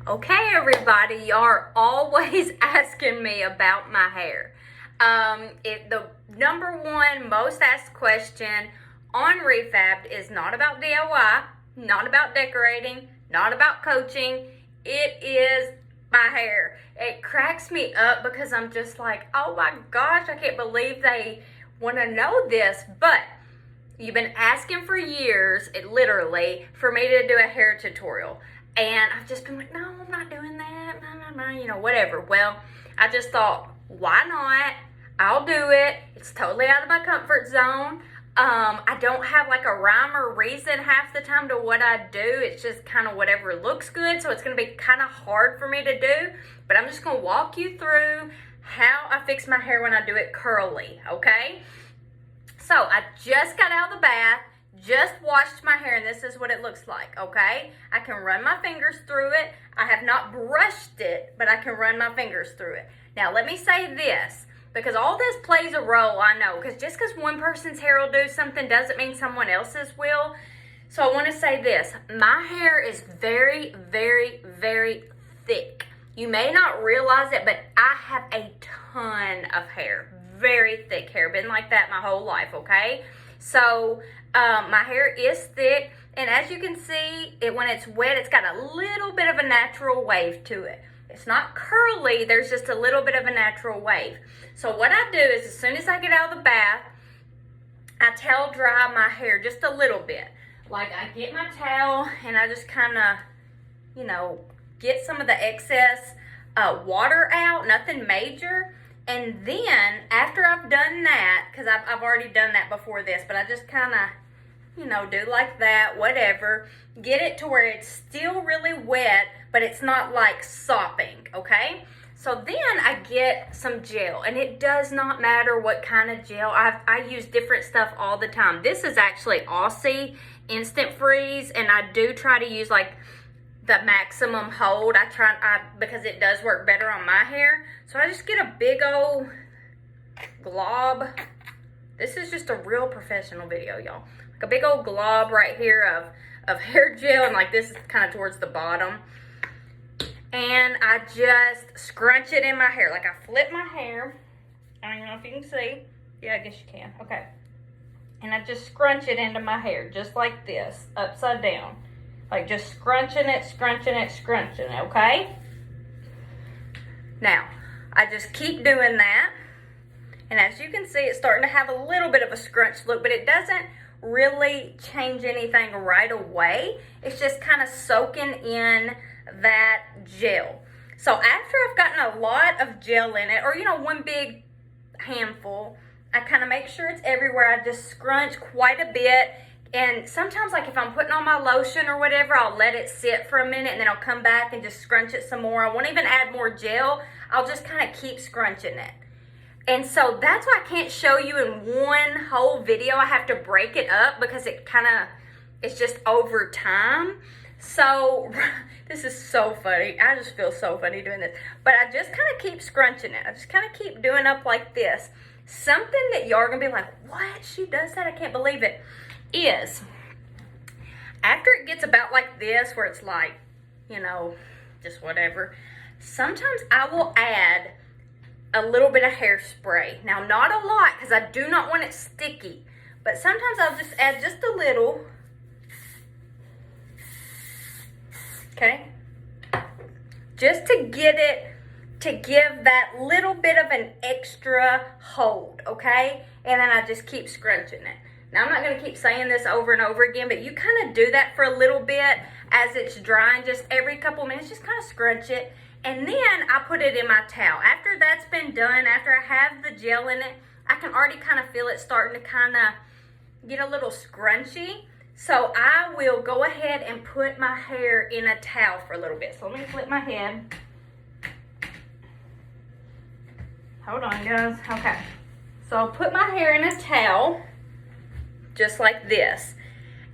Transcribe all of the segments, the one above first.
Okay, everybody, y'all are always asking me about my hair. The number one most asked question on Re-Fabbed is not about DIY, not about decorating, not about coaching. It is my hair. It cracks me up because I'm just like, oh my gosh, I can't believe they want to know this. But you've been asking for years, literally, for me to do a hair tutorial. And I've just been like, no, I'm not doing that, whatever. Well, I just thought, why not? I'll do it. It's totally out of my comfort zone. I don't have like a rhyme or reason half the time to what I do. It's just kind of whatever looks good. So it's going to be kind of hard for me to do. But I'm just going to walk you through how I fix my hair when I do it curly, okay? So I just got out of the bath. Just washed my hair, and this is what it looks like, okay? I can run my fingers through it. I have not brushed it, but I can run my fingers through it. Now, let me say this, because all this plays a role, I know, because just because one person's hair will do something doesn't mean someone else's will. So I want to say this. My hair is very, very, very thick. You may not realize it, but I have a ton of hair. Very thick hair. Been like that my whole life, okay? So my hair is thick, and as you can see, when it's wet, it's got a little bit of a natural wave to it. It's not curly, there's just a little bit of a natural wave. So what I do is, as soon as I get out of the bath, I towel dry my hair just a little bit. Like, I get my towel, and I just kind of, get some of the excess water out, nothing major. And then, after I've done that, because I've already done that before this, but I just kind of, do like that, whatever. Get it to where it's still really wet, but it's not like sopping, okay? So then I get some gel, and it does not matter what kind of gel. I use different stuff all the time. This is actually Aussie Instant Freeze, and I do try to use like the maximum hold. Because it does work better on my hair. So I just get a big old glob. This is just a real professional video, y'all. Like a big old glob right here of hair gel, and like this is kind of towards the bottom. And I just scrunch it in my hair. Like, I flip my hair. I don't even know if you can see. Yeah, I guess you can. Okay. And I just scrunch it into my hair, just like this, upside down. Like, just scrunching it, okay? Now, I just keep doing that. And as you can see, it's starting to have a little bit of a scrunch look, but it doesn't really change anything right away. It's just kind of soaking in that gel. So after I've gotten a lot of gel in it, or, one big handful, I kind of make sure it's everywhere. I just scrunch quite a bit. And sometimes, like, if I'm putting on my lotion or whatever, I'll let it sit for a minute, and then I'll come back and just scrunch it some more. I won't even add more gel. I'll just kind of keep scrunching it. And so that's why I can't show you in one whole video. I have to break it up because it's just over time. So this is so funny. I just feel so funny doing this. But I just kind of keep scrunching it. I just kind of keep doing up like this. Something that y'all are going to be like, what? She does that? I can't believe it. Is after it gets about like this, where it's like, just whatever, sometimes I will add a little bit of hairspray. Now, not a lot, because I do not want it sticky, but sometimes I'll just add just a little, okay, just to get it, to give that little bit of an extra hold, okay, and then I just keep scrunching it. Now, I'm not going to keep saying this over and over again, but you kind of do that for a little bit as it's drying. Just every couple minutes, just kind of scrunch it. And then I put it in my towel. After that's been done, after I have the gel in it, I can already kind of feel it starting to kind of get a little scrunchy. So I will go ahead and put my hair in a towel for a little bit. So let me flip my head. Hold on, guys. Okay. So I'll put my hair in a towel, just like this.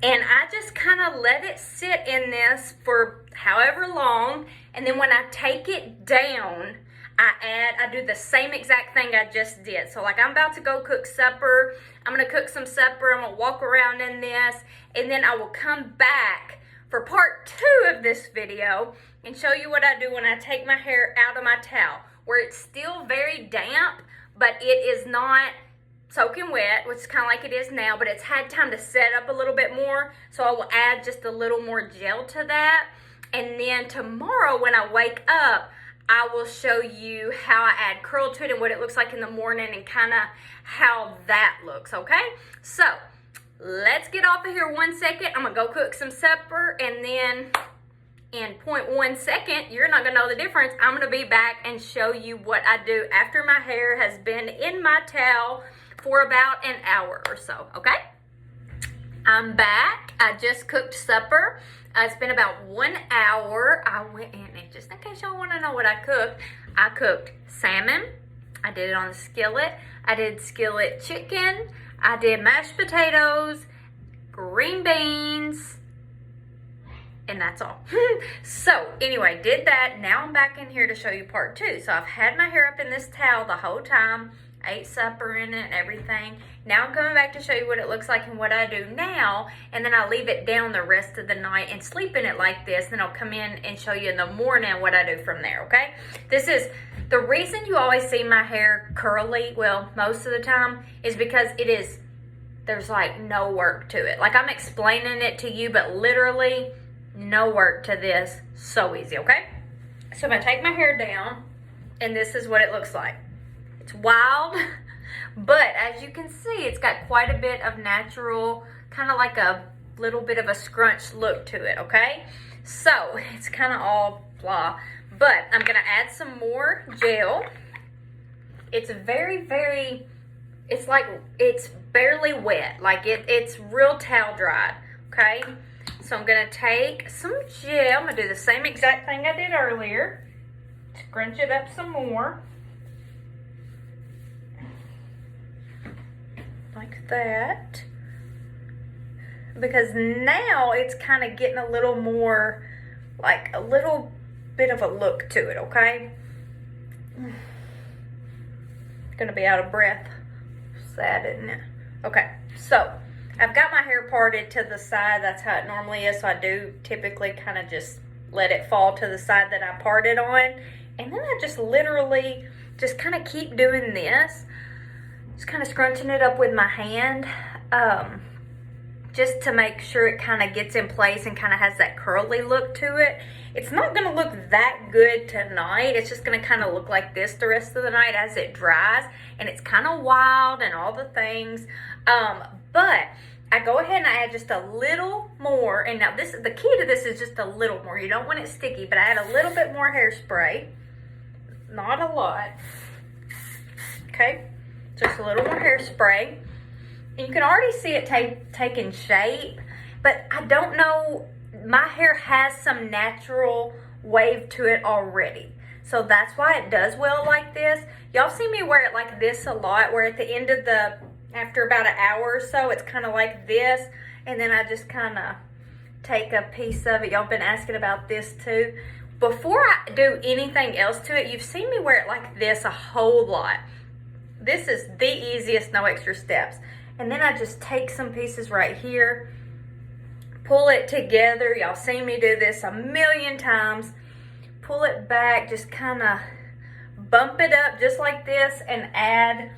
And I just kind of let it sit in this for however long. And then when I take it down, I do the same exact thing I just did. So like, I'm about to go cook supper. I'm going to cook some supper. I'm going to walk around in this. And then I will come back for part 2 of this video and show you what I do when I take my hair out of my towel, where it's still very damp, but it is not soaking wet, which is kind of like it is now, but it's had time to set up a little bit more, so I will add just a little more gel to that. And then tomorrow when I wake up, I will show you how I add curl to it and what it looks like in the morning and kind of how that looks, okay? So, let's get off of here 1 second. I'm going to go cook some supper, and then in 0.1 second, you're not going to know the difference. I'm going to be back and show you what I do after my hair has been in my towel for about an hour or so, okay? I'm back. I just cooked supper. It's been about 1 hour. I went in, and just in case y'all want to know what I cooked salmon. I did it on the skillet. I did skillet chicken. I did mashed potatoes, green beans, and that's all. So, anyway, did that. Now I'm back in here to show you part 2. So, I've had my hair up in this towel the whole time. I ate supper in it and everything. Now I'm coming back to show you what it looks like and what I do now. And then I leave it down the rest of the night and sleep in it like this. Then I'll come in and show you in the morning what I do from there, okay? This is the reason you always see my hair curly, well, most of the time, is because there's like no work to it. Like I'm explaining it to you, but literally no work to this. So easy, okay? So I'm gonna take my hair down, and this is what it looks like. It's wild, but as you can see, it's got quite a bit of natural, kind of like a little bit of a scrunch look to it, okay? So, it's kind of all blah, but I'm going to add some more gel. It's very, it's like, it's barely wet, like it's real towel dried, okay? So, I'm going to take some gel. I'm going to do the same exact thing I did earlier. Scrunch it up some more. Like that, because now it's kind of getting a little more, like a little bit of a look to it, okay? Gonna be out of breath. Sad, isn't it? Okay, so I've got my hair parted to the side. That's how it normally is, so I do typically kind of just let it fall to the side that I parted on, and then I just literally just kind of keep doing this. Just kind of scrunching it up with my hand, just to make sure it kind of gets in place and kind of has that curly look to it. It's not going to look that good tonight. It's just going to kind of look like this the rest of the night as it dries. And it's kind of wild and all the things. But I go ahead and I add just a little more. And now this is the key to this is just a little more. You don't want it sticky, but I add a little bit more hairspray. Not a lot. Okay. Just a little more hairspray. And you can already see it taking shape. But I don't know, my hair has some natural wave to it already. So that's why it does well like this. Y'all see me wear it like this a lot, where at the end of after about an hour or so, it's kind of like this. And then I just kind of take a piece of it. Y'all been asking about this too. Before I do anything else to it, you've seen me wear it like this a whole lot. This is the easiest, no extra steps. And then I just take some pieces right here, pull it together. Y'all seen me do this a million times. Pull it back, just kind of bump it up just like this, and add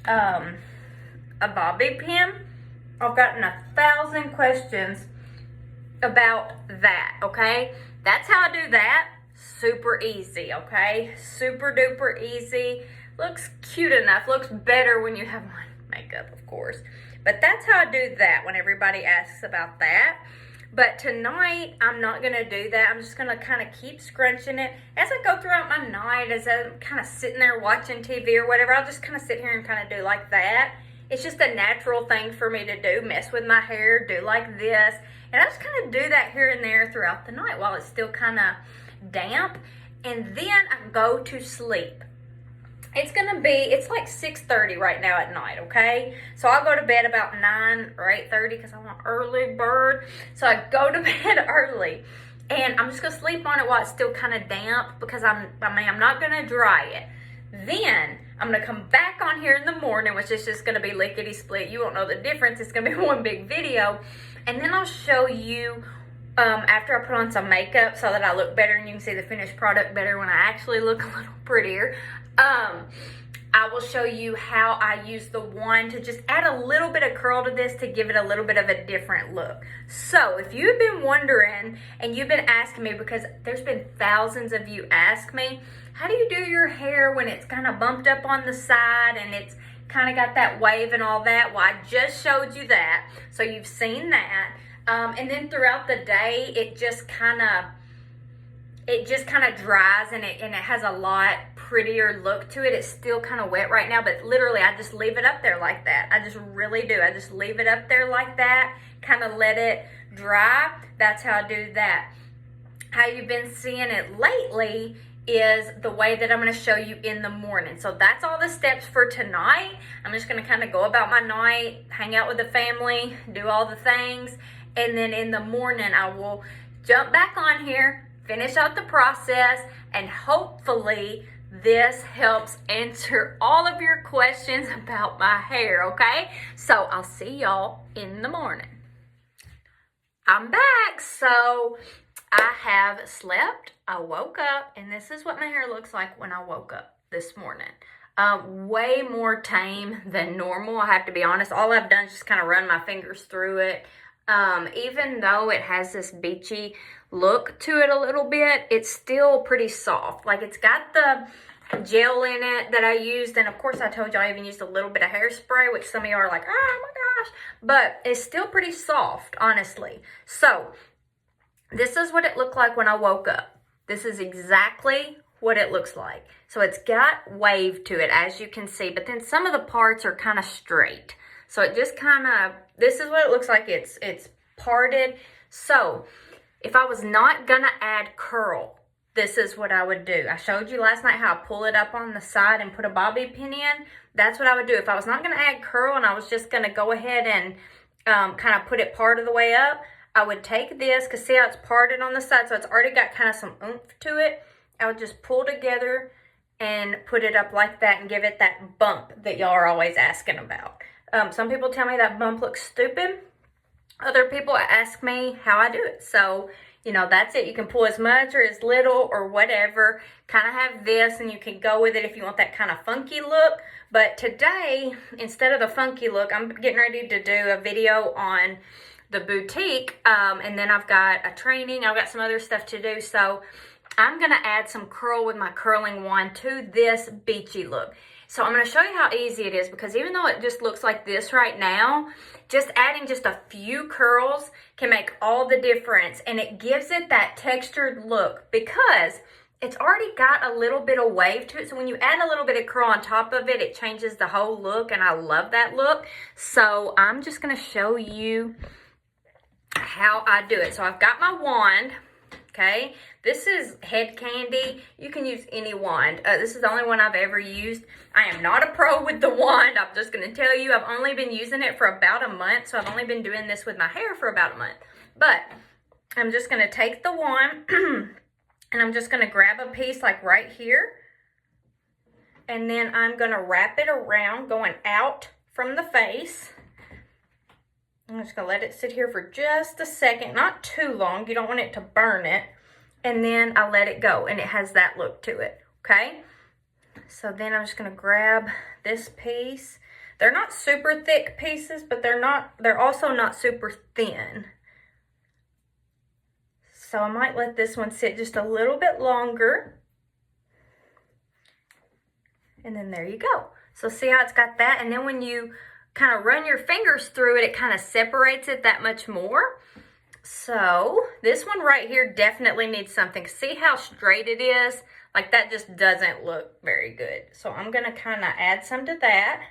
a bobby pin. I've gotten 1,000 questions about that, okay? That's how I do that. Super easy, okay? Super duper easy. Looks cute enough. Looks better when you have on makeup, of course. But that's how I do that when everybody asks about that. But tonight, I'm not going to do that. I'm just going to kind of keep scrunching it. As I go throughout my night, as I'm kind of sitting there watching TV or whatever, I'll just kind of sit here and kind of do like that. It's just a natural thing for me to do. Mess with my hair, do like this. And I just kind of do that here and there throughout the night while it's still kind of damp. And then I go to sleep. It's like 6:30 right now at night, okay? So I'll go to bed about 9 or 8:30 because I'm an early bird. So I go to bed early. And I'm just going to sleep on it while it's still kind of damp because I'm not going to dry it. Then I'm going to come back on here in the morning, which is just going to be lickety split. You won't know the difference. It's going to be one big video. And then I'll show you after I put on some makeup so that I look better and you can see the finished product better when I actually look a little prettier. I will show you how I use the wand to just add a little bit of curl to this to give it a little bit of a different look. So if you've been wondering and you've been asking me, because there's been thousands of you ask me, how do you do your hair when it's kind of bumped up on the side and it's kind of got that wave and all that? Well, I just showed you that, so you've seen that. And then throughout the day, it just kind of dries and it has a lot prettier look to it. It's still kind of wet right now, but literally I just leave it up there like that. I just really do. I just leave it up there like that, kind of let it dry. That's how I do that. How you've been seeing it lately is the way that I'm going to show you in the morning. So that's all the steps for tonight. I'm just going to kind of go about my night, hang out with the family, do all the things, and then in the morning I will jump back on here, finish out the process, and hopefully this helps answer all of your questions about my hair, okay? So I'll see y'all in the morning. I'm back. So I have slept, I woke up, and this is what my hair looks like when I woke up this morning. Way more tame than normal, I have to be honest. All I've done is just kind of run my fingers through it. Even though it has this beachy look to it a little bit, it's still pretty soft. Like, it's got the gel in it that I used, and of course I told you I even used a little bit of hairspray, which some of you are like, oh my gosh, but it's still pretty soft, honestly. So this is what it looked like when I woke up. This is exactly what it looks like. So it's got wave to it, as you can see, but then some of the parts are kind of straight. So it just kind of, this is what it looks like. It's parted. So if I was not gonna add curl, this is what I would do. I showed you last night how I pull it up on the side and put a bobby pin in. That's what I would do. If I was not gonna add curl and I was just gonna go ahead and kind of put it part of the way up, I would take this, because see how it's parted on the side, so it's already got kind of some oomph to it. I would just pull together and put it up like that and give it that bump that y'all are always asking about. Some people tell me that bump looks stupid. Other people ask me how I do it. So, you know, that's it. You can pull as much or as little or whatever. Kind of have this, and you can go with it if you want that kind of funky look. But today, instead of the funky look, I'm getting ready to do a video on the boutique. And then I've got a training. I've got some other stuff to do. So I'm going to add some curl with my curling wand to this beachy look. So I'm going to show you how easy it is, because even though it just looks like this right now, just adding just a few curls can make all the difference, and it gives it that textured look because it's already got a little bit of wave to it. So when you add a little bit of curl on top of it, it changes the whole look, and I love that look. So I'm just going to show you how I do it. So I've got my wand. Okay, this is Head Candy. You can use any wand. This is the only one I've ever used. I am not a pro with the wand. I'm just going to tell you, I've only been using it for about a month. So I've only been doing this with my hair for about a month. But I'm just going to take the wand and I'm just going to grab a piece like right here. And then I'm going to wrap it around going out from the face. I'm just going to let it sit here for just a second, not too long. You don't want it to burn it. And then I let it go, and it has that look to it, okay? So then I'm just going to grab this piece. They're not super thick pieces, but they're also not super thin. So I might let this one sit just a little bit longer. And then there you go. So see how it's got that? And then when you kind of run your fingers through it, it kind of separates it that much more. So this one right here definitely needs something. See how straight it is? Like, that just doesn't look very good. So I'm going to kind of add some to that.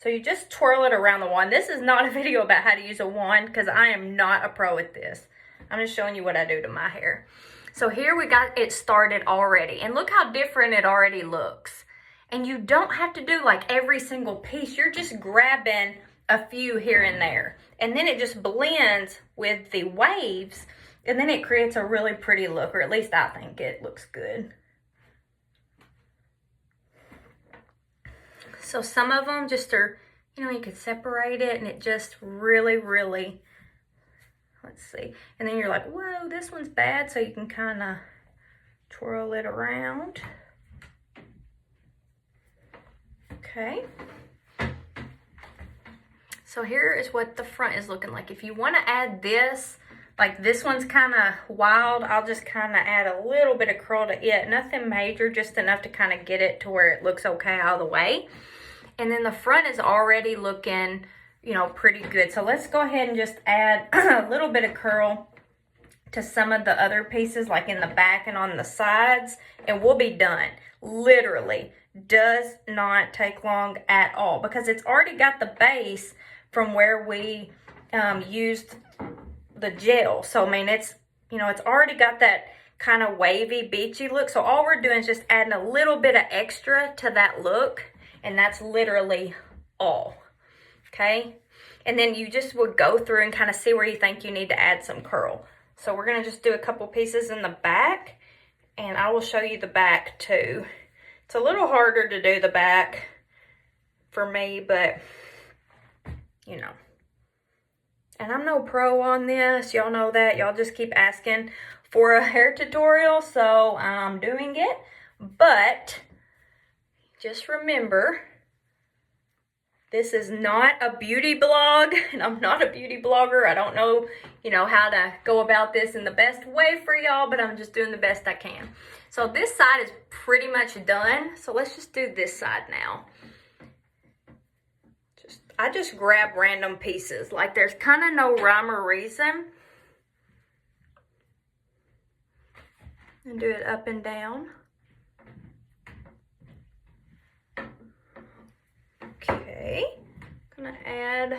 So you just twirl it around the wand. This is not a video about how to use a wand, because I am not a pro at this. I'm just showing you what I do to my hair. So here we got it started already. And look how different it already looks. And you don't have to do like every single piece. You're just grabbing a few here and there. And then it just blends with the waves. And then it creates a really pretty look. Or at least I think it looks good. So some of them just are, you know, you could separate it. And it just really, really Let's see. And then you're like, whoa, this one's bad. So you can kind of twirl it around. Okay. So here is what the front is looking like. If you want to add this, like this one's kind of wild, I'll just kind of add a little bit of curl to it. Nothing major, just enough to kind of get it to where it looks okay all the way. And then the front is already looking, you know, pretty good. So let's go ahead and just add a little bit of curl to some of the other pieces, like in the back and on the sides, and we'll be done. Literally does not take long at all because it's already got the base from where we used the gel. So I mean, it's, you know, it's already got that kind of wavy, beachy look. So all we're doing is just adding a little bit of extra to that look, and that's literally all. Okay, and then you just would go through and kind of see where you think you need to add some curl. So we're gonna just do a couple pieces in the back, and I will show you the back too. It's a little harder to do the back for me, but you know, and I'm no pro on this, y'all know that. Y'all just keep asking for a hair tutorial, so I'm doing it. But just remember, this is not a beauty blog, and I'm not a beauty blogger. I don't know, you know, how to go about this in the best way for y'all, but I'm just doing the best I can. So this side is pretty much done. So let's just do this side now. I just grab random pieces. Like there's kind of no rhyme or reason. And do it up and down. Okay. Gonna add,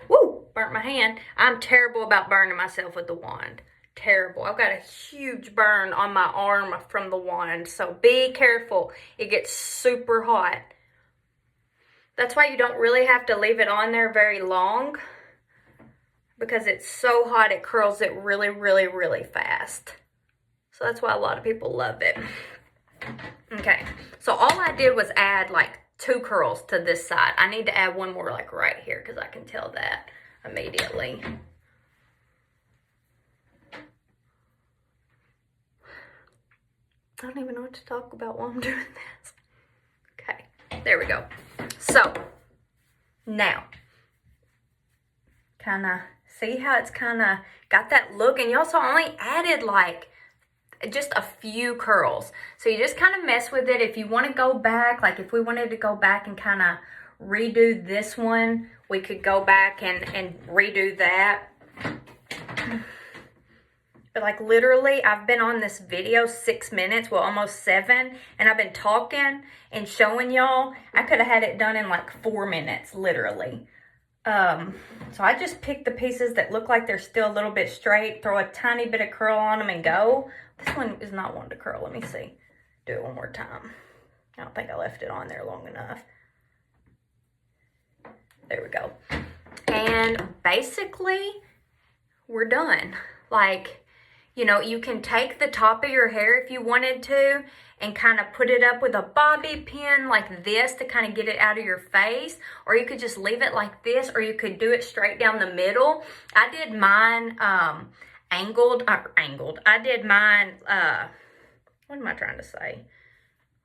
woo, burnt my hand. I'm terrible about burning myself with the wand. Terrible. I've got a huge burn on my arm from the wand. So be careful. It gets super hot. That's why you don't really have to leave it on there very long, because it's so hot it curls it really, really, really fast. So that's why a lot of people love it. Okay, so all I did was add like 2 curls to this side. I need to add one more like right here because I can tell that immediately. I don't even know what to talk about while I'm doing this. Okay, there we go. So, now, kind of see how it's kind of got that look, and you also only added like just a few curls. So you just kind of mess with it. If you want to go back, like if we wanted to go back and kind of redo this one, we could go back and redo that. But like literally, I've been on this video 6 minutes, well almost 7, and I've been talking and showing y'all. I could have had it done in like 4 minutes, literally. So I just picked the pieces that look like they're still a little bit straight, throw a tiny bit of curl on them and go. This one is not one to curl, let me see. Do it one more time. I don't think I left it on there long enough. There we go. And basically, we're done. Like, you know, you can take the top of your hair if you wanted to and kind of put it up with a bobby pin like this to kind of get it out of your face. Or you could just leave it like this, or you could do it straight down the middle. I did mine angled. I did mine, what am I trying to say?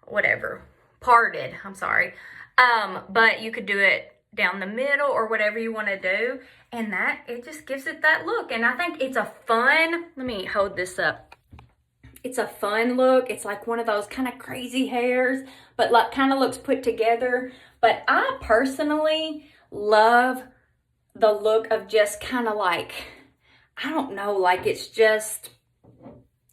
Whatever. Parted, I'm sorry. But you could do it down the middle or whatever you want to do, and that it just gives it that look. And I think it's a fun, let me hold this up, it's a fun look. It's like one of those kind of crazy hairs, but like kind of looks put together. But I personally love the look of just kind of like, I don't know, like it's just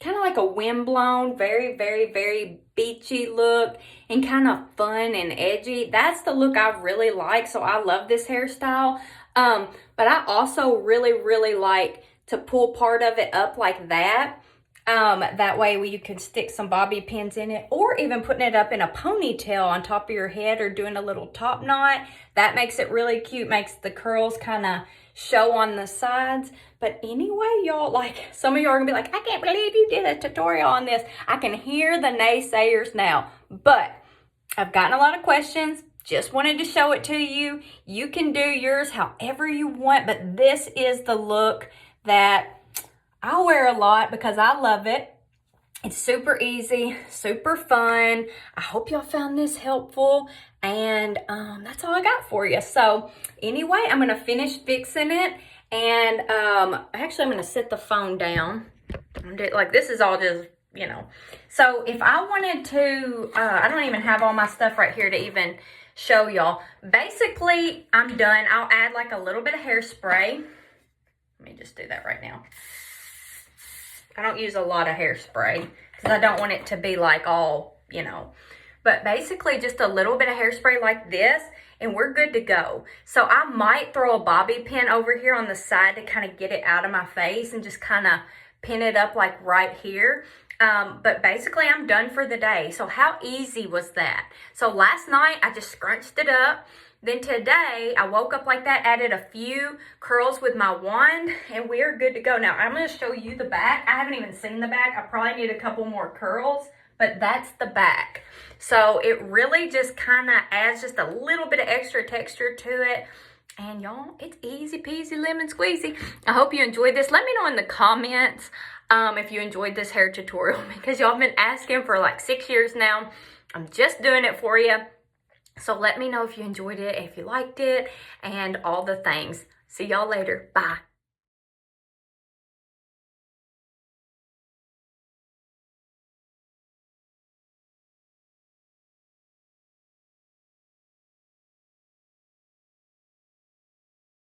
kind of like a windblown, very, very, very beachy look, and kind of fun and edgy. That's the look I really like, so I love this hairstyle. But I also really, really like to pull part of it up like that. That way you can stick some bobby pins in it, or even putting it up in a ponytail on top of your head, or doing a little top knot. That makes it really cute, makes the curls kind of show on the sides. But anyway, y'all, like some of y'all are gonna be like, I can't believe you did a tutorial on this. I can hear the naysayers now, but I've gotten a lot of questions. Just wanted to show it to you. You can do yours however you want, but this is the look that I wear a lot because I love it. It's super easy, super fun. I hope y'all found this helpful, and that's all I got for you. So anyway, I'm gonna finish fixing it, and actually I'm gonna set the phone down. Like, this is all just, you know. So if I wanted to, I don't even have all my stuff right here to even show y'all. Basically, I'm done. I'll add like a little bit of hairspray. Let me just do that right now. I don't use a lot of hairspray because I don't want it to be like all, you know. But basically just a little bit of hairspray like this, and we're good to go. So I might throw a bobby pin over here on the side to kind of get it out of my face and just kind of pin it up like right here. But basically I'm done for the day. So how easy was that? So last night I just scrunched it up. Then today, I woke up like that, added a few curls with my wand, and we are good to go. Now, I'm going to show you the back. I haven't even seen the back. I probably need a couple more curls, but that's the back. So it really just kind of adds just a little bit of extra texture to it. And y'all, it's easy peasy lemon squeezy. I hope you enjoyed this. Let me know in the comments if you enjoyed this hair tutorial, because y'all have been asking for like 6 years now. I'm just doing it for you. So let me know if you enjoyed it, if you liked it, and all the things. See y'all later. Bye.